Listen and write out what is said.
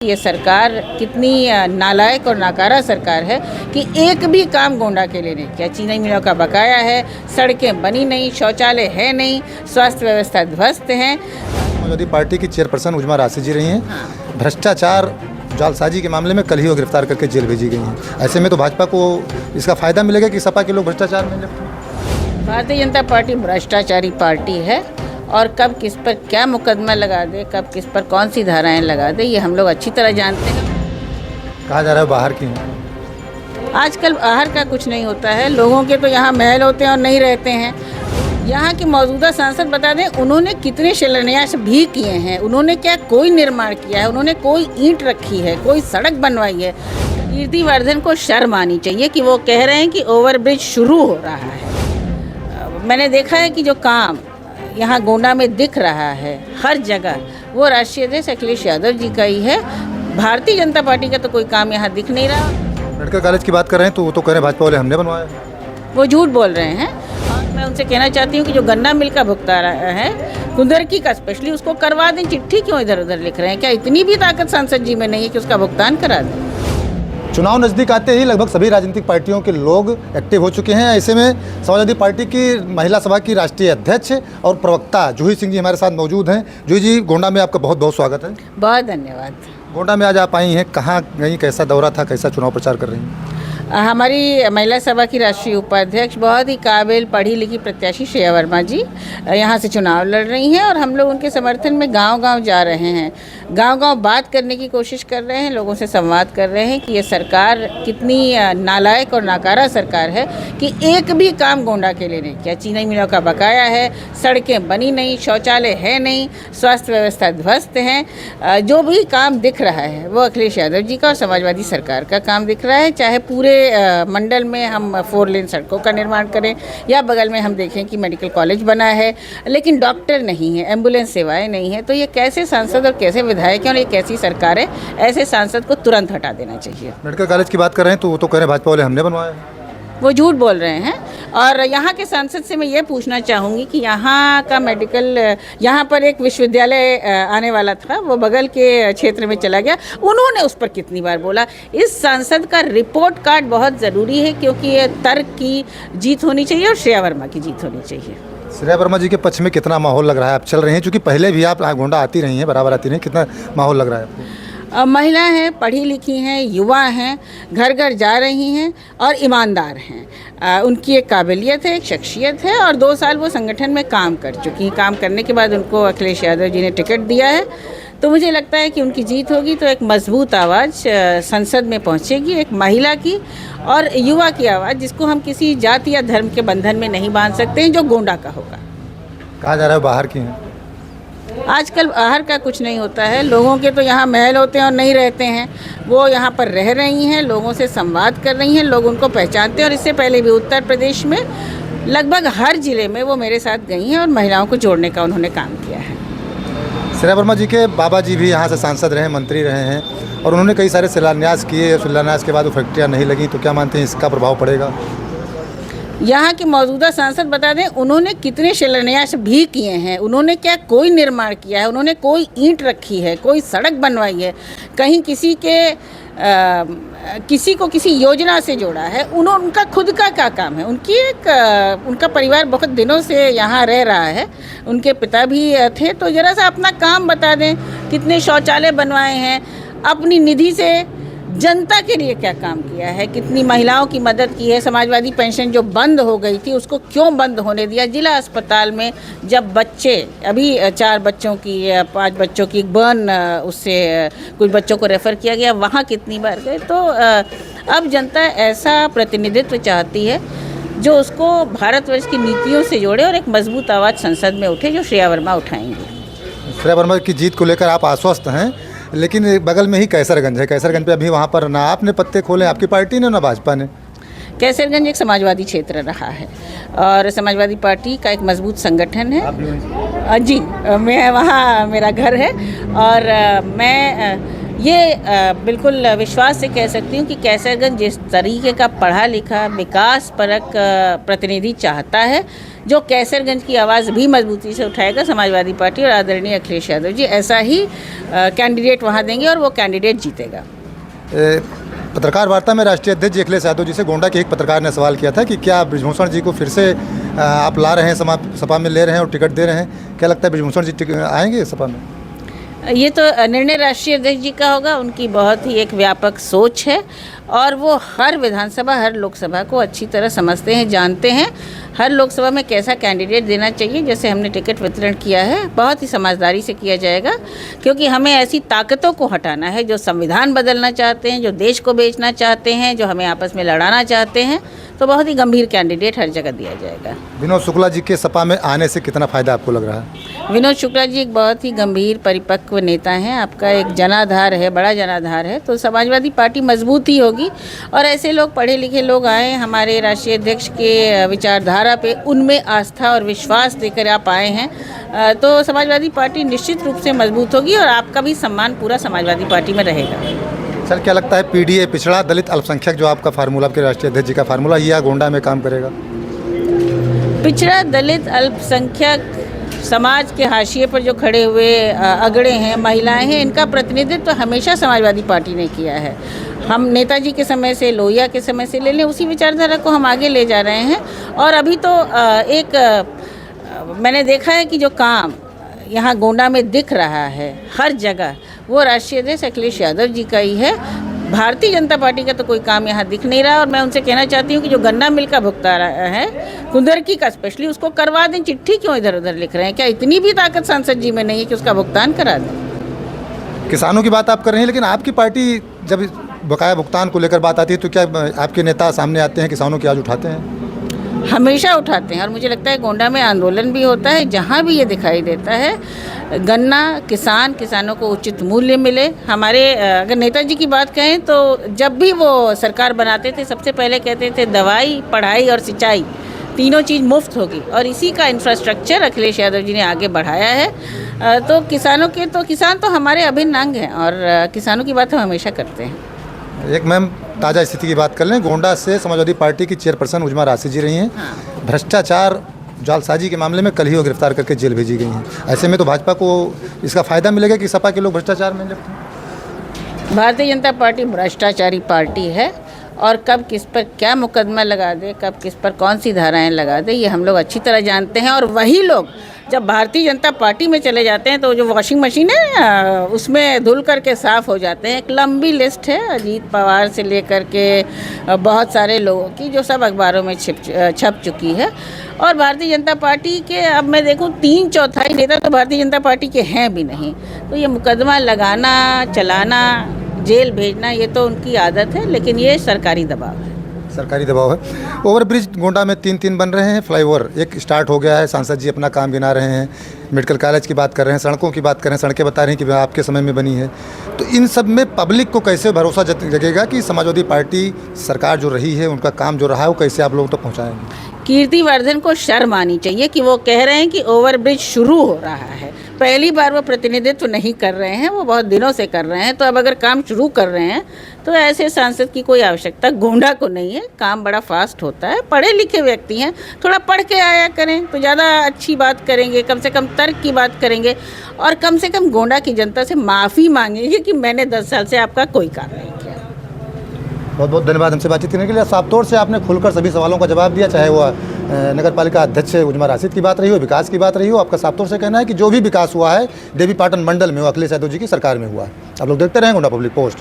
ये सरकार कितनी नालायक और नाकारा सरकार है कि एक भी काम गोंडा के लिए नहीं किया। चीनी मिलों का बकाया है, सड़कें बनी नहीं, शौचालय है नहीं, स्वास्थ्य व्यवस्था ध्वस्त है। समाजवादी पार्टी की चेयरपर्सन उजमा राशि जी रही हैं। भ्रष्टाचार जालसाजी के मामले में कल ही वो गिरफ्तार करके जेल भेजी गई हैं। ऐसे में तो भाजपा को इसका फायदा मिलेगा कि सपा के लोग भ्रष्टाचार में लिप्त हैं। भारतीय जनता पार्टी भ्रष्टाचारी पार्टी है और कब किस पर क्या मुकदमा लगा दे, कब किस पर कौन सी धाराएं लगा दे, ये हम लोग अच्छी तरह जानते हैं। कहा जा रहा है बाहर की हैं। आजकल बाहर का कुछ नहीं होता है। लोगों के तो यहाँ महल होते हैं और नहीं रहते हैं। यहाँ के मौजूदा सांसद बता दें, उन्होंने कितने शिलान्यास भी किए हैं, उन्होंने क्या कोई निर्माण किया है, उन्होंने कोई ईंट रखी है, कोई सड़क बनवाई है। कीर्तिवर्धन को शर्म आनी चाहिए कि वो कह रहे हैं कि ओवरब्रिज शुरू हो रहा है। मैंने देखा है कि जो काम यहाँ गोंडा में दिख रहा है हर जगह, वो राष्ट्रीय अध्यक्ष अखिलेश यादव जी का ही है। भारतीय जनता पार्टी का तो कोई काम यहाँ दिख नहीं रहा। मेडिकल कॉलेज की बात कर रहे हैं तो वो तो कह रहे हैं भाजपा वाले हमने बनवाया। वो झूठ बोल रहे हैं। और मैं उनसे कहना चाहती हूँ कि जो गन्ना मिल का भुगतान है कुंदरकी का, स्पेशली उसको करवा दें। चिट्ठी क्यों इधर उधर लिख रहे हैं? क्या इतनी भी ताकत सांसद जी में नहीं है कि उसका भुगतान करा दें? चुनाव नज़दीक आते ही लगभग सभी राजनीतिक पार्टियों के लोग एक्टिव हो चुके हैं। ऐसे में समाजवादी पार्टी की महिला सभा की राष्ट्रीय अध्यक्ष और प्रवक्ता जूही सिंह जी हमारे साथ मौजूद हैं। जूही जी, गोंडा में आपका बहुत बहुत स्वागत है। बहुत धन्यवाद। गोंडा में आज आप आई हैं, कहाँ गई, कैसा दौरा था, कैसा चुनाव प्रचार कर रही हैं? हमारी महिला सभा की राष्ट्रीय उपाध्यक्ष, बहुत ही काबिल पढ़ी लिखी प्रत्याशी श्रेया वर्मा जी यहाँ से चुनाव लड़ रही हैं और हम लोग उनके समर्थन में गांव-गांव जा रहे हैं। गांव-गांव बात करने की कोशिश कर रहे हैं, लोगों से संवाद कर रहे हैं कि ये सरकार कितनी नालायक और नाकारा सरकार है कि एक भी काम गोंडा के लिए नहीं किया। चीनी मिलों का बकाया है, सड़कें बनी नहीं, शौचालय है नहीं, स्वास्थ्य व्यवस्था ध्वस्त है। जो भी काम दिख रहा है वो अखिलेश यादव जी का और समाजवादी सरकार का काम दिख रहा है। चाहे पूरे मंडल में हम 4 लेन सड़कों का निर्माण करें या बगल में हम देखें कि मेडिकल कॉलेज बना है, लेकिन डॉक्टर नहीं है, एम्बुलेंस सेवाएं नहीं है। तो ये कैसे सांसद और कैसे विधायक हैं और ये कैसी सरकार है? ऐसे सांसद को तुरंत हटा देना चाहिए। मेडिकल कॉलेज की बात कर रहे हैं तो वो तो कह रहे हैं भाजपा वाले हमने बनवाया। वो झूठ बोल रहे हैं। और यहाँ के सांसद से मैं ये पूछना चाहूँगी कि यहाँ का मेडिकल, यहाँ पर एक विश्वविद्यालय आने वाला था, वो बगल के क्षेत्र में चला गया, उन्होंने उस पर कितनी बार बोला? इस सांसद का रिपोर्ट कार्ड बहुत ज़रूरी है, क्योंकि ये तर्क की जीत होनी चाहिए और श्रेया वर्मा की जीत होनी चाहिए। श्रेया वर्मा जी के पक्ष में कितना माहौल लग रहा है? आप चल रही हैं, क्योंकि पहले भी आप गोंडा आती रही हैं, बराबर आती रही हैं, कितना माहौल लग रहा है आपको? महिला हैं, पढ़ी लिखी हैं, युवा हैं, घर घर जा रही हैं और ईमानदार हैं। उनकी एक काबिलियत है, एक शख्सियत है और 2 साल वो संगठन में काम कर चुकी हैं। काम करने के बाद उनको अखिलेश यादव जी ने टिकट दिया है, तो मुझे लगता है कि उनकी जीत होगी। तो एक मजबूत आवाज़ संसद में पहुंचेगी, एक महिला की और युवा की आवाज़, जिसको हम किसी जाति या धर्म के बंधन में नहीं बांध सकते हैं, जो गोंडा का होगा। कहा जा रहा है बाहर की हैं। आजकल बाहर का कुछ नहीं होता है। लोगों के तो यहाँ महल होते हैं और नहीं रहते हैं। वो यहाँ पर रह रही हैं, लोगों से संवाद कर रही हैं, लोग उनको पहचानते हैं। और इससे पहले भी उत्तर प्रदेश में लगभग हर ज़िले में वो मेरे साथ गई हैं और महिलाओं को जोड़ने का उन्होंने काम किया है। श्रेया वर्मा जी के बाबा जी भी यहाँ से सांसद रहे, मंत्री रहे हैं और उन्होंने कई सारे शिलान्यास किए। शिलान्यास के बाद वो फैक्ट्रियाँ नहीं लगी, तो क्या मानते हैं इसका प्रभाव पड़ेगा? यहाँ के मौजूदा सांसद बता दें, उन्होंने कितने शिलान्यास भी किए हैं, उन्होंने क्या कोई निर्माण किया है, उन्होंने कोई ईंट रखी है, कोई सड़क बनवाई है, कहीं किसी को किसी योजना से जोड़ा है? उनका खुद का क्या काम है? उनका परिवार बहुत दिनों से यहाँ रह रहा है, उनके पिता भी थे। तो ज़रा सा अपना काम बता दें, कितने शौचालय बनवाए हैं, अपनी निधि से जनता के लिए क्या काम किया है, कितनी महिलाओं की मदद की है। समाजवादी पेंशन जो बंद हो गई थी, उसको क्यों बंद होने दिया? जिला अस्पताल में जब बच्चे, अभी 4 बच्चों की 5 बच्चों की बर्न, उससे कुछ बच्चों को रेफ़र किया गया, वहाँ कितनी बार गए? तो अब जनता ऐसा प्रतिनिधित्व चाहती है जो उसको भारतवर्ष की नीतियों से जोड़े और एक मजबूत आवाज़ संसद में उठे, जो श्रेया वर्मा उठाएंगी। श्रेया वर्मा की जीत को लेकर आप आश्वस्त हैं, लेकिन बगल में ही कैसरगंज है। कैसरगंज पे अभी वहाँ पर ना आपने पत्ते खोले, आपकी पार्टी ने, ना भाजपा ने। कैसरगंज एक समाजवादी क्षेत्र रहा है और समाजवादी पार्टी का एक मजबूत संगठन है। जी, मैं वहाँ, मेरा घर है और मैं ये बिल्कुल विश्वास से कह सकती हूँ कि कैसरगंज जिस तरीके का पढ़ा लिखा विकास परक प्रतिनिधि चाहता है, जो कैसरगंज की आवाज़ भी मजबूती से उठाएगा समाजवादी पार्टी और आदरणीय अखिलेश यादव जी, ऐसा ही कैंडिडेट वहाँ देंगे और वो कैंडिडेट जीतेगा। पत्रकार वार्ता में राष्ट्रीय अध्यक्ष जी अखिलेश यादव जी से गोंडा के एक पत्रकार ने सवाल किया था कि क्या बृजभूषण जी को फिर से आप ला रहे हैं, सपा में ले रहे हैं और टिकट दे रहे हैं, क्या लगता है बृजभूषण जी आएंगे सपा में? ये तो निर्णय राष्ट्रीय अध्यक्ष जी का होगा। उनकी बहुत ही एक व्यापक सोच है और वो हर विधानसभा हर लोकसभा को अच्छी तरह समझते हैं, जानते हैं हर लोकसभा में कैसा कैंडिडेट देना चाहिए। जैसे हमने टिकट वितरण किया है, बहुत ही समझदारी से किया जाएगा, क्योंकि हमें ऐसी ताकतों को हटाना है जो संविधान बदलना चाहते हैं, जो देश को बेचना चाहते हैं, जो हमें आपस में लड़ाना चाहते हैं। तो बहुत ही गंभीर कैंडिडेट हर जगह दिया जाएगा। विनोद शुक्ला जी के सपा में आने से कितना फ़ायदा आपको लग रहा है? विनोद शुक्ला जी एक बहुत ही गंभीर परिपक्व नेता हैं, आपका एक जनाधार है, बड़ा जनाधार है, तो समाजवादी पार्टी मजबूत ही होगी। और ऐसे लोग पढ़े लिखे लोग आए हमारे राष्ट्रीय अध्यक्ष के विचारधारा पे, उनमें आस्था और विश्वास देकर आप आए हैं, तो समाजवादी पार्टी निश्चित रूप से मजबूत होगी और आपका भी सम्मान पूरा समाजवादी पार्टी में रहेगा। सर, क्या लगता है पीडीए पिछड़ा दलित अल्पसंख्यक जो आपका फार्मूला, आपके राष्ट्रीय अध्यक्ष जी का फार्मूला, यह गोंडा में काम करेगा? पिछड़ा दलित अल्पसंख्यक समाज के हाशिए पर जो खड़े हुए अगड़े हैं, महिलाएं हैं, इनका प्रतिनिधित्व तो हमेशा समाजवादी पार्टी ने किया है। हम नेताजी के समय से, लोहिया के समय से ले लें, उसी विचारधारा को हम आगे ले जा रहे हैं। और अभी तो मैंने देखा है कि जो काम यहाँ गोंडा में दिख रहा है हर जगह, वो राष्ट्रीय अध्यक्ष अखिलेश यादव जी का ही है। भारतीय जनता पार्टी का तो कोई काम यहाँ दिख नहीं रहा। और मैं उनसे कहना चाहती हूँ कि जो गन्ना मिल का भुगतान है कुंदरकी का, स्पेशली उसको करवा दें। चिट्ठी क्यों इधर उधर लिख रहे हैं? क्या इतनी भी ताकत सांसद जी में नहीं है कि उसका भुगतान करा दें? किसानों की बात आप कर रहे हैं, लेकिन आपकी पार्टी जब बकाया भुगतान को लेकर बात आती है तो क्या आपके नेता सामने आते हैं, किसानों की आवाज़ उठाते हैं? हमेशा उठाते हैं। और मुझे लगता है गोंडा में आंदोलन भी होता है, जहाँ भी ये दिखाई देता है गन्ना किसानों को उचित मूल्य मिले। हमारे अगर नेताजी की बात कहें तो जब भी वो सरकार बनाते थे, सबसे पहले कहते थे दवाई, पढ़ाई और सिंचाई, तीनों चीज़ मुफ्त होगी। और इसी का इंफ्रास्ट्रक्चर अखिलेश यादव जी ने आगे बढ़ाया है। तो किसान तो हमारे अभिन्न अंग हैं और किसानों की बात हम हमेशा करते हैं। एक मैम ताज़ा स्थिति की बात कर लें, गोंडा से समाजवादी पार्टी की चेयरपर्सन उजमा राशि जी रही हैं। हाँ। भ्रष्टाचार जालसाजी के मामले में कल ही वो गिरफ्तार करके जेल भेजी गई हैं। ऐसे में तो भाजपा को इसका फ़ायदा मिलेगा कि सपा के लोग भ्रष्टाचार में लिप्त हैं? भारतीय जनता पार्टी भ्रष्टाचारी पार्टी है और कब किस पर क्या मुकदमा लगा दे, कब किस पर कौन सी धाराएं लगा दे, ये हम लोग अच्छी तरह जानते हैं। और वही लोग जब भारतीय जनता पार्टी में चले जाते हैं तो जो वॉशिंग मशीन है उसमें धुल करके साफ़ हो जाते हैं। एक लंबी लिस्ट है अजीत पवार से लेकर के बहुत सारे लोगों की, जो सब अखबारों में छप चुकी है। और भारतीय जनता पार्टी के अब मैं देखूं 3/4 नेता तो भारतीय जनता पार्टी के हैं भी नहीं। तो ये मुकदमा लगाना, चलाना, जेल भेजना, ये तो उनकी आदत है, लेकिन ये सरकारी दबाव है। सरकारी दबाव है। ओवरब्रिज गोंडा में 3 बन रहे हैं, फ्लाईओवर एक स्टार्ट हो गया है, सांसद जी अपना काम गिना रहे हैं, मेडिकल कॉलेज की बात कर रहे हैं, सड़कों की बात कर रहे हैं, सड़कें बता रही हैं कि आपके समय में बनी है। तो इन सब में पब्लिक को कैसे भरोसा जगेगा कि समाजवादी पार्टी सरकार जो रही है, उनका काम जो रहा है, वो कैसे आप लोगों तक पहुँचाएंगे? कीर्तिवर्धन को शर्म आनी चाहिए कि वो कह रहे हैं कि ओवरब्रिज शुरू हो रहा है। पहली बार वो प्रतिनिधित्व नहीं कर रहे हैं, वो बहुत दिनों से कर रहे हैं। तो अब अगर काम शुरू कर रहे हैं तो ऐसे सांसद की कोई आवश्यकता गोंडा को नहीं है। काम बड़ा फास्ट होता है, पढ़े लिखे व्यक्ति हैं, थोड़ा पढ़ के आया करें तो ज़्यादा अच्छी बात करेंगे, कम से कम तर्क की बात करेंगे और कम से कम गोंडा की जनता से माफ़ी मांगेंगे कि मैंने 10 साल से आपका कोई काम नहीं किया। बहुत बहुत धन्यवाद हमसे बातचीत करने के लिए। साफ तौर से आपने खुलकर सभी सवालों का जवाब दिया, चाहे वो नगर पालिका अध्यक्ष उजमा राशिद की बात रही हो, विकास की बात रही हो। आपका साफ तौर से कहना है कि जो भी विकास हुआ है देवीपाटन मंडल में, वो अखिलेश यादव जी की सरकार में हुआ है। आप लोग देखते रहें गोंडा पब्लिक पोस्ट।